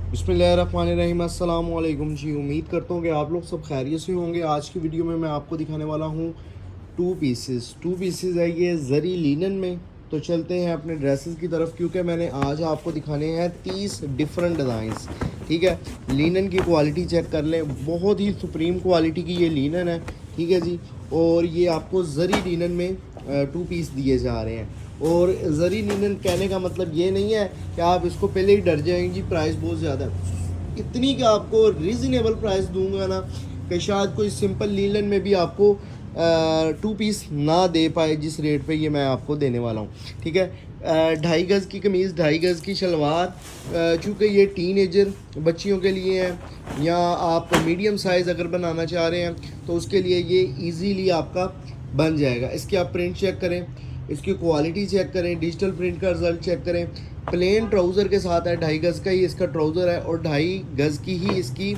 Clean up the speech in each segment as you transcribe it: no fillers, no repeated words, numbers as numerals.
बिस्मिल्लाहिर्रहमानिर्रहीम। अस्सलाम वालेकुम जी। उम्मीद करता हूँ कि आप लोग सब खैरियत से होंगे। आज की वीडियो में मैं आपको दिखाने वाला हूँ टू पीसेस है ये ज़री लीनन में। तो चलते हैं अपने ड्रेसेस की तरफ, क्योंकि मैंने आज आपको दिखाने हैं 30 डिफरेंट डिज़ाइंस। ठीक है, लीनन की क्वालिटी चेक कर लें, बहुत ही सुप्रीम क्वालिटी की ये लीनन है। ठीक है जी, और ये आपको ज़री लीनन में टू पीस दिए जा रहे हैं। और ज़री लीनन कहने का मतलब ये नहीं है कि आप इसको पहले ही डर जाएंगे प्राइस बहुत ज़्यादा है। इतनी का आपको रीज़नेबल प्राइस दूंगा ना कि शायद कोई सिंपल लीलन में भी आपको टू पीस ना दे पाए जिस रेट पे ये मैं आपको देने वाला हूँ। ठीक है, 2.5 गज़ की कमीज़, 2.5 गज़ की शलवार। चूँकि ये टीनेजर बच्चियों के लिए हैं, या आप मीडियम साइज़ अगर बनाना चाह रहे हैं तो उसके लिए ये इजीली आपका बन जाएगा। इसके आप प्रिंट चेक करें, इसकी क्वालिटी चेक करें, डिजिटल प्रिंट का रिज़ल्ट चेक करें। प्लेन ट्राउज़र के साथ है, 2.5 गज़ का ही इसका ट्राउज़र है और 2.5 गज़ की ही इसकी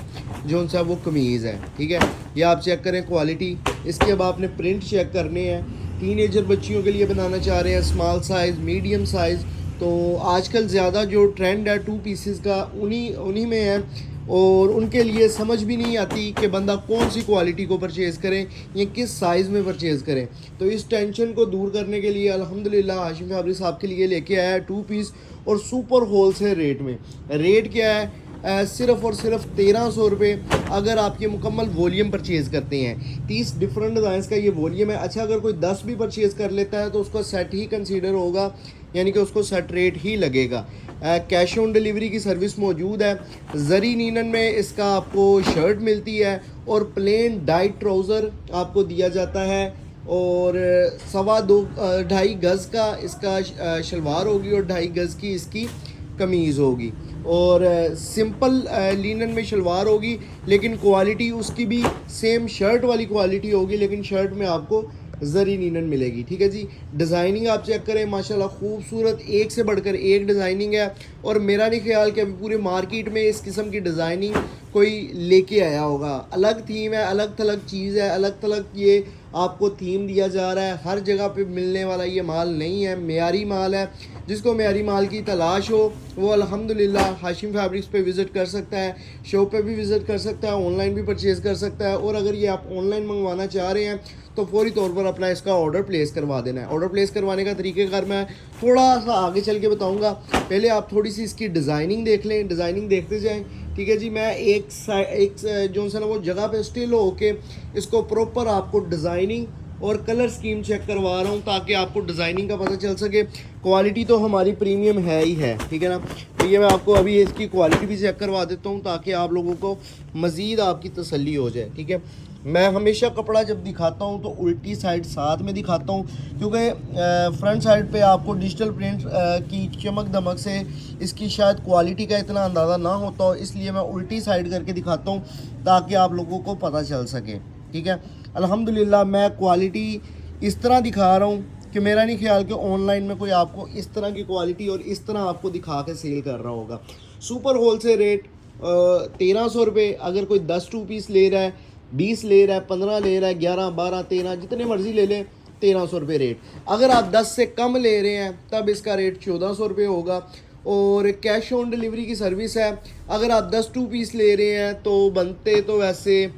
जो सा वो कमीज़ है। ठीक है, ये आप चेक करें क्वालिटी। इसके अब आपने प्रिंट चेक करने हैं। टीनेजर बच्चियों के लिए बनाना चाह रहे हैं, स्मॉल साइज़, मीडियम साइज़, तो आजकल ज़्यादा जो ट्रेंड है टू पीसेस का उन्हीं उन्हीं में है। और उनके लिए समझ भी नहीं आती कि बंदा कौन सी क्वालिटी को परचेज़ करें या किस साइज़ में परचेज़ करें। तो इस टेंशन को दूर करने के लिए अल्हम्दुलिल्लाह हाशिम फैब्रिक साहब के लिए लेके आया है टू पीस, और सुपर होलसेल रेट में। रेट क्या है? सिर्फ़ और सिर्फ 1300 रुपये अगर आप ये मुकम्मल वॉल्यूम परचेज़ करते हैं। 30 डिफरेंट डिज़ाइंस का ये वॉल्यूम है। अच्छा, अगर कोई 10 भी परचेज़ कर लेता है तो उसका सेट ही कंसीडर होगा, यानी कि उसको सेट रेट ही लगेगा। कैश ऑन डिलीवरी की सर्विस मौजूद है। ज़री लीनन में इसका आपको शर्ट मिलती है और प्लेन डाइट ट्राउज़र आपको दिया जाता है, और 2.5 गज़ का इसका शलवार होगी और 2.5 गज़ की इसकी कमीज़ होगी। और सिंपल लीनन में शलवार होगी, लेकिन क्वालिटी उसकी भी सेम शर्ट वाली क्वालिटी होगी, लेकिन शर्ट में आपको ज़री लीनन मिलेगी। ठीक है जी, डिज़ाइनिंग आप चेक करें, माशाल्लाह खूबसूरत, एक से बढ़कर एक डिज़ाइनिंग है। और मेरा नहीं ख्याल कि अभी पूरे मार्केट में इस किस्म की डिज़ाइनिंग कोई लेके आया होगा। अलग थीम है, अलग थलग चीज़ है, अलग थलग ये आपको थीम दिया जा रहा है। हर जगह पे मिलने वाला ये माल नहीं है, मेयारी माल है। जिसको मेयारी माल की तलाश हो वो अल्हम्दुलिल्लाह हाशिम फैब्रिक्स पे विज़िट कर सकता है, शॉप पे भी विज़िट कर सकता है, ऑनलाइन भी परचेज़ कर सकता है। और अगर ये आप ऑनलाइन मंगवाना चाह रहे हैं तो फौरी तौर पर अपना इसका ऑर्डर प्लेस करवा देना है। ऑर्डर प्लेस करवाने का तरीक़ेकार मैं थोड़ा सा आगे चल के बताऊँगा। पहले आप थोड़ी सी इसकी डिज़ाइनिंग देख लें, डिज़ाइनिंग देखते जाएँ। ठीक है जी, मैं एक जो है ना वो जगह पे स्टिल होके इसको प्रॉपर आपको डिज़ाइनिंग और कलर स्कीम चेक करवा रहा हूँ, ताकि आपको डिज़ाइनिंग का पता चल सके। क्वालिटी तो हमारी प्रीमियम है ही है, ठीक है ना। तो ये मैं आपको अभी इसकी क्वालिटी भी चेक करवा देता हूँ, ताकि आप लोगों को मज़ीद आपकी तसल्ली हो जाए। ठीक है, मैं हमेशा कपड़ा जब दिखाता हूँ तो उल्टी साइड साथ में दिखाता हूँ, क्योंकि फ्रंट साइड पे आपको डिजिटल प्रिंट की चमक दमक से इसकी शायद क्वालिटी का इतना अंदाज़ा ना होता हो, इसलिए मैं उल्टी साइड करके दिखाता हूँ ताकि आप लोगों को पता चल सके। ठीक है, अल्हम्दुलिल्लाह मैं क्वालिटी इस तरह दिखा रहा हूँ कि मेरा नहीं ख्याल कि ऑनलाइन में कोई आपको इस तरह की क्वालिटी और इस तरह आपको दिखा के सेल कर रहा होगा। सुपर होलसेल रेट 1300 रुपये। अगर कोई 10 टू पीस ले रहा है, 20 ले रहा है, 15 ले रहा है, 11, 12, 13 जितने मर्ज़ी ले लें, 1300 रुपये रेट। अगर आप 10 से कम ले रहे हैं तब इसका रेट 1400 रुपये होगा। और कैश ऑन डिलीवरी की सर्विस है। अगर आप 10 टू पीस ले रहे हैं तो बनते तो वैसे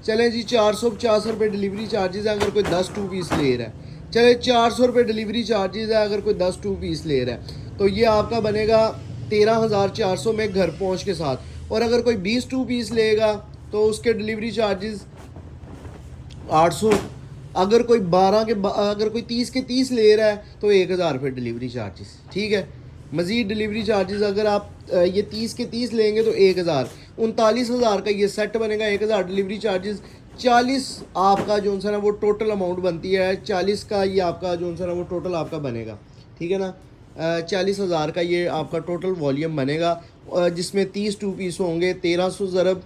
चलें जी 450 रुपये डिलीवरी चार्जेस है अगर कोई 10 टू पीस ले रहा है। चले 400 रुपये डिलीवरी चार्जेस है अगर कोई 10 टू पीस ले रहा है, तो ये आपका बनेगा 13,400 में घर पहुंच के साथ। और अगर कोई 20 टू पीस लेगा तो उसके डिलीवरी चार्जेस 800। अगर कोई 12 के अगर कोई 30 के 30 ले रहा है तो 1000 रुपये डिलीवरी चार्जेस। ठीक है, मज़ीद डिलीवरी चार्जेस अगर आप ये 30 के 30 लेंगे तो 1000, 39,000 का ये सेट बनेगा। 1000 डिलीवरी चार्जेस, 40 आपका जो सा ना वो टोटल अमाउंट बनती है। 40 का ये आपका जो सा ना वो टोटल आपका बनेगा। ठीक है ना, 40,000 का ये आपका टोटल वॉल्यूम बनेगा, जिसमें 30 टू पीस होंगे। 1300 ज़रब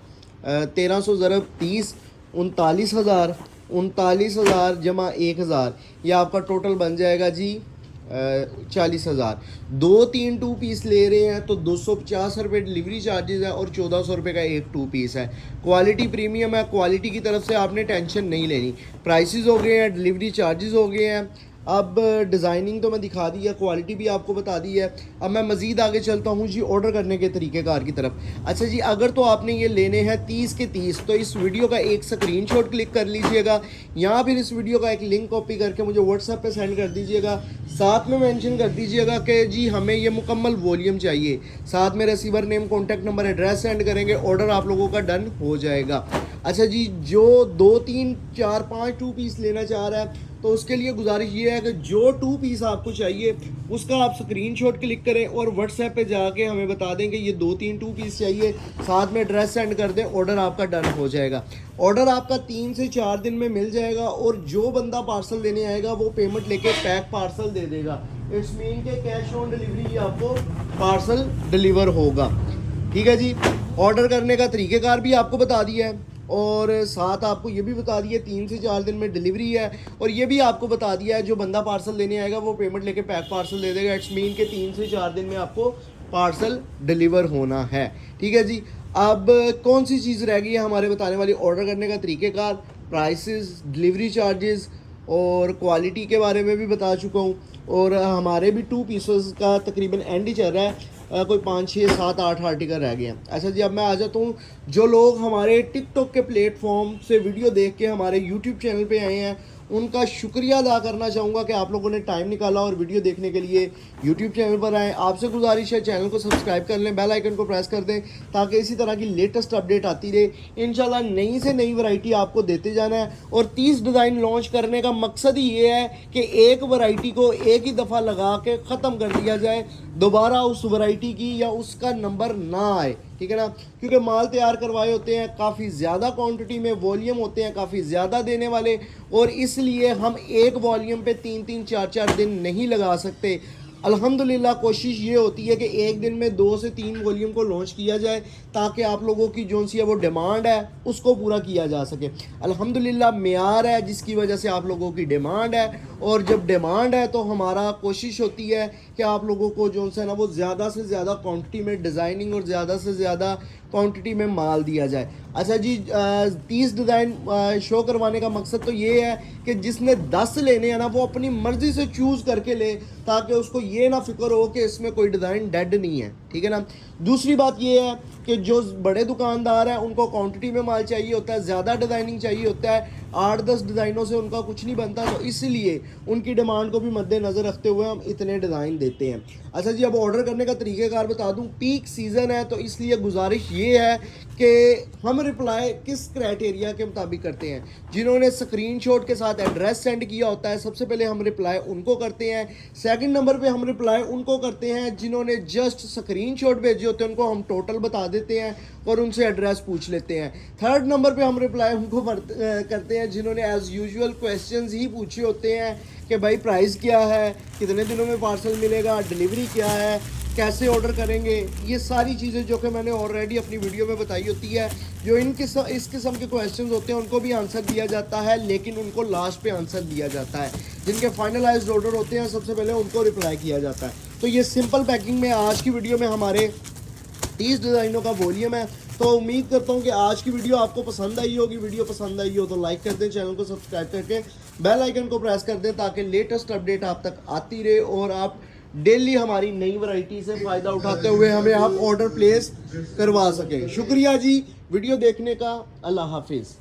30, 39,000, 39,000 जमा 1000, ये आपका टोटल बन जाएगा जी 40,000। 2-3 टू पीस ले रहे हैं तो 250 रुपये डिलीवरी चार्जेस है और 1400 रुपये का एक टू पीस है। क्वालिटी प्रीमियम है, क्वालिटी की तरफ से आपने टेंशन नहीं लेनी। प्राइसेस हो गए हैं, डिलीवरी चार्जेस हो गए हैं, अब डिज़ाइनिंग तो मैं दिखा दी है, क्वालिटी भी आपको बता दी है। अब मैं मज़ीद आगे चलता हूँ जी ऑर्डर करने के तरीक़ेकार की तरफ। अच्छा जी, अगर तो आपने ये लेने हैं 30 के 30 तो इस वीडियो का एक स्क्रीनशॉट क्लिक कर लीजिएगा, या फिर इस वीडियो का एक लिंक कॉपी करके मुझे व्हाट्सएप पे सेंड कर दीजिएगा। साथ में मेंशन कर दीजिएगा कि जी हमें ये मुकम्मल वॉल्यूम चाहिए, साथ में receiver name, contact number, address send करेंगे, ऑर्डर आप लोगों का डन हो जाएगा। अच्छा जी, जो 2 3 4 5 2 पीस लेना चाह रहा है तो उसके लिए गुजारिश ये है कि जो 2 पीस आपको चाहिए उसका आप स्क्रीनशॉट क्लिक करें और व्हाट्सएप पे जाके हमें बता दें कि ये 2 3 2 पीस चाहिए, साथ में एड्रेस सेंड कर दें, ऑर्डर आपका डन हो जाएगा। ऑर्डर आपका 3 से 4 दिन में मिल जाएगा और जो बंदा पार्सल लेने आएगा वो पेमेंट लेके पैक पार्सल दे देगा। इट्स मीन के कैश ऑन डिलीवरी आपको पार्सल डिलीवर होगा। ठीक है जी, ऑर्डर करने का तरीक़ेकार भी आपको बता दिया है और साथ आपको ये भी बता दिया 3 से 4 दिन में डिलीवरी है, और ये भी आपको बता दिया है जो बंदा पार्सल लेने आएगा वो पेमेंट लेके पैक पार्सल दे देगा। इट्स मीन के 3 से 4 दिन में आपको पार्सल डिलीवर होना है। ठीक है जी, अब कौन सी चीज़ रह गई है हमारे बताने वाली? ऑर्डर करने का तरीक़ेकार, प्राइसेस, डिलीवरी चार्जेस और क्वालिटी के बारे में भी बता चुका हूँ। और हमारे भी 2 पीसेस का तकरीबन एंड ही चल रहा है, कोई 5 6 7 8 आर्टिकल रह गए हैं। अच्छा जी, अब मैं आ जाता हूँ जो लोग हमारे टिकटॉक के प्लेटफॉर्म से वीडियो देख के हमारे यूट्यूब चैनल पे आए हैं, उनका शुक्रिया अदा करना चाहूँगा कि आप लोगों ने टाइम निकाला और वीडियो देखने के लिए यूट्यूब चैनल पर आए। आपसे गुजारिश है चैनल को सब्सक्राइब कर लें, बेल आइकन को प्रेस कर दें ताकि इसी तरह की लेटेस्ट अपडेट आती रहे। इंशाल्लाह नई से नई वैरायटी आपको देते जाना है और 30 डिज़ाइन लॉन्च करने का मकसद ही ये है कि एक वैरायटी को एक ही दफ़ा लगा के ख़त्म कर दिया जाए, दोबारा उस वैरायटी की या उसका नंबर ना आए। ठीक है ना, क्योंकि माल तैयार करवाए होते हैं काफ़ी ज़्यादा क्वांटिटी में, वॉल्यूम होते हैं काफ़ी ज़्यादा देने वाले, और इसलिए हम एक वॉल्यूम पे 3 3 4 4 दिन नहीं लगा सकते। अल्हम्दुलिल्लाह कोशिश ये होती है कि एक दिन में 2 से 3 वॉल्यूम को लॉन्च किया जाए ताकि आप लोगों की जो सी है वो डिमांड है उसको पूरा किया जा सके। अल्हम्दुलिल्लाह मेयार है जिसकी वजह से आप लोगों की डिमांड है, और जब डिमांड है तो हमारा कोशिश होती है कि आप लोगों को जो है ना वो ज़्यादा से ज़्यादा क्वांटिटी में डिज़ाइनिंग और ज़्यादा से ज़्यादा क्वांटिटी में माल दिया जाए। अच्छा जी, 30 डिज़ाइन शो करवाने का मकसद तो ये है कि जिसने 10 लेने हैं ना वो अपनी मर्ज़ी से चूज़ करके ले, ताकि उसको ये ना फिक्र हो कि इसमें कोई डिज़ाइन डेड नहीं है। ठीक है ना, दूसरी बात ये है कि जो बड़े दुकानदार हैं उनको क्वांटिटी में माल चाहिए होता है, ज़्यादा डिज़ाइनिंग चाहिए होता है, 8-10 डिज़ाइनों से उनका कुछ नहीं बनता, तो इसलिए उनकी डिमांड को भी मद्देनज़र रखते हुए हम इतने डिज़ाइन देते हैं। अच्छा जी, अब ऑर्डर करने का तरीक़ेकार बता दूं। पीक सीज़न है तो इसलिए गुजारिश ये है कि हम रिप्लाई किस क्राइटेरिया के मुताबिक करते हैं। जिन्होंने स्क्रीनशॉट के साथ एड्रेस सेंड किया होता है सबसे पहले हम रिप्लाई उनको करते हैं। सेकंड नंबर पे हम रिप्लाई उनको करते हैं जिन्होंने जस्ट स्क्रीनशॉट भेजे होते हैं, उनको हम टोटल बता देते हैं और उनसे एड्रेस पूछ लेते हैं। थर्ड नंबर पे हम रिप्लाई उनको करते हैं जिन्होंने एज़ यूजुअल क्वेश्चंस ही पूछे होते हैं कि भाई प्राइस क्या है, कितने दिनों में पार्सल मिलेगा, डिलीवरी क्या है, कैसे ऑर्डर करेंगे। ये सारी चीज़ें जो कि मैंने ऑलरेडी अपनी वीडियो में बताई होती है। जो इस किस्म के क्वेश्चंस होते हैं उनको भी आंसर दिया जाता है, लेकिन उनको लास्ट पे आंसर दिया जाता है। जिनके फाइनलाइज्ड ऑर्डर होते हैं सबसे पहले उनको रिप्लाई किया जाता है। तो ये सिंपल पैकिंग में आज की वीडियो में हमारे 30 डिज़ाइनों का वॉल्यूम है। तो उम्मीद करता हूँ कि आज की वीडियो आपको पसंद आई होगी। वीडियो पसंद आई हो तो लाइक कर दें, चैनल को सब्सक्राइब करके बेल आइकन को प्रेस कर दें ताकि लेटेस्ट अपडेट आप तक आती रहे और आप डेली हमारी नई वैरायटी से फ़ायदा उठाते हुए हमें आप ऑर्डर प्लेस करवा सकें। शुक्रिया जी वीडियो देखने का। अल्लाह हाफिज़।